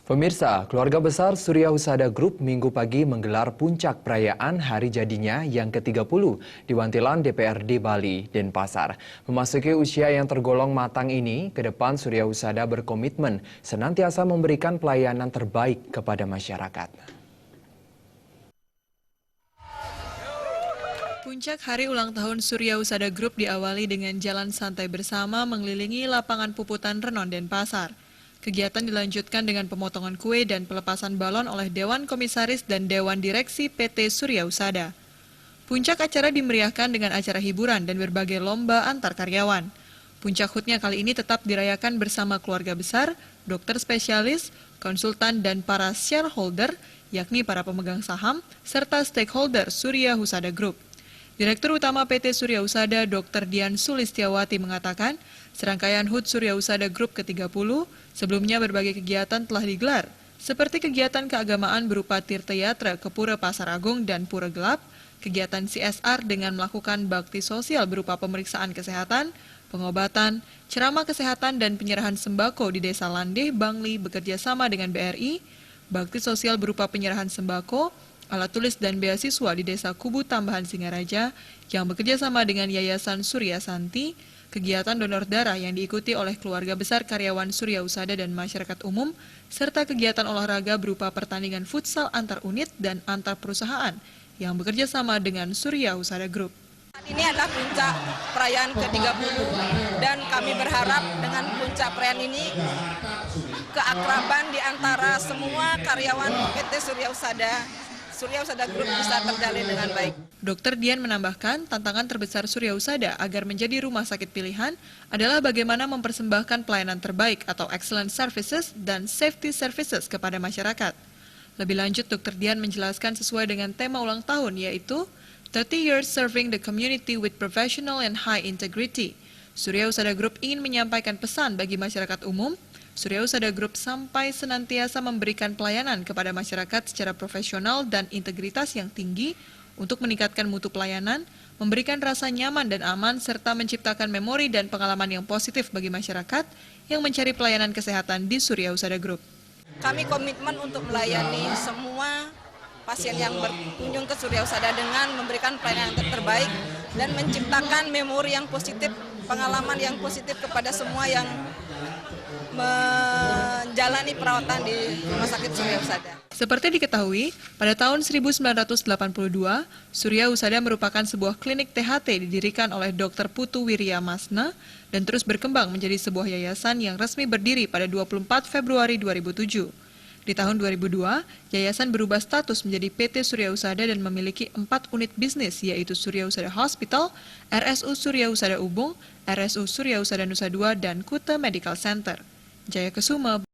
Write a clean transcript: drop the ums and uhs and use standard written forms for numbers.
Pemirsa, keluarga besar Surya Husada Group Minggu pagi menggelar puncak perayaan hari jadinya yang ke-30 di Wantilan DPRD Bali, Denpasar. Memasuki usia yang tergolong matang ini, ke depan Surya Husada berkomitmen senantiasa memberikan pelayanan terbaik kepada masyarakat. Puncak hari ulang tahun Surya Husada Group diawali dengan jalan santai bersama mengelilingi lapangan puputan Renon Denpasar. Kegiatan dilanjutkan dengan pemotongan kue dan pelepasan balon oleh Dewan Komisaris dan Dewan Direksi PT Surya Husada. Puncak acara dimeriahkan dengan acara hiburan dan berbagai lomba antar karyawan. Puncak HUT-nya kali ini tetap dirayakan bersama keluarga besar, dokter spesialis, konsultan dan para shareholder, yakni para pemegang saham, serta stakeholder Surya Husada Group. Direktur Utama PT Surya Husada, Dr. Dian Sulistiawati mengatakan, serangkaian HUT Surya Husada Group ke-30, sebelumnya berbagai kegiatan telah digelar, seperti kegiatan keagamaan berupa Tirta Yatra ke Pura Pasar Agung dan Pura Gelap, kegiatan CSR dengan melakukan bakti sosial berupa pemeriksaan kesehatan, pengobatan, ceramah kesehatan dan penyerahan sembako di Desa Landeh, Bangli bekerja sama dengan BRI, bakti sosial berupa penyerahan sembako, alat tulis dan beasiswa di Desa Kubu Tambahan Singaraja yang bekerja sama dengan Yayasan Surya Santi, kegiatan donor darah yang diikuti oleh keluarga besar karyawan Surya Husada dan masyarakat umum, serta kegiatan olahraga berupa pertandingan futsal antar unit dan antar perusahaan yang bekerja sama dengan Surya Husada Group. Ini adalah puncak perayaan ke-30 dan kami berharap dengan puncak perayaan ini keakraban di antara semua karyawan PT Surya Husada Group bisa terjalin dengan baik. Dr. Dian menambahkan, tantangan terbesar Surya Husada agar menjadi rumah sakit pilihan adalah bagaimana mempersembahkan pelayanan terbaik atau excellent services dan safety services kepada masyarakat. Lebih lanjut, Dr. Dian menjelaskan sesuai dengan tema ulang tahun, yaitu 30 Years Serving the Community with Professional and High Integrity. Surya Husada Group ingin menyampaikan pesan bagi masyarakat umum. Surya Husada Group sampai senantiasa memberikan pelayanan kepada masyarakat secara profesional dan integritas yang tinggi untuk meningkatkan mutu pelayanan, memberikan rasa nyaman dan aman, serta menciptakan memori dan pengalaman yang positif bagi masyarakat yang mencari pelayanan kesehatan di Surya Husada Group. Kami komitmen untuk melayani semua pasien yang berkunjung ke Surya Husada dengan memberikan pelayanan yang terbaik dan menciptakan memori yang positif, pengalaman yang positif kepada semua yang menjalani perawatan di Rumah Sakit Surya Husada. Seperti diketahui, pada tahun 1982, Surya Husada merupakan sebuah klinik THT didirikan oleh Dr. Putu Wirya Masna dan terus berkembang menjadi sebuah yayasan yang resmi berdiri pada 24 Februari 2007. Di tahun 2002, yayasan berubah status menjadi PT Surya Husada dan memiliki 4 unit bisnis, yaitu Surya Husada Hospital, RSU Surya Husada Ubung, RSU Surya Husada Nusa Dua, dan Kuta Medical Center. Jaya Kesuma.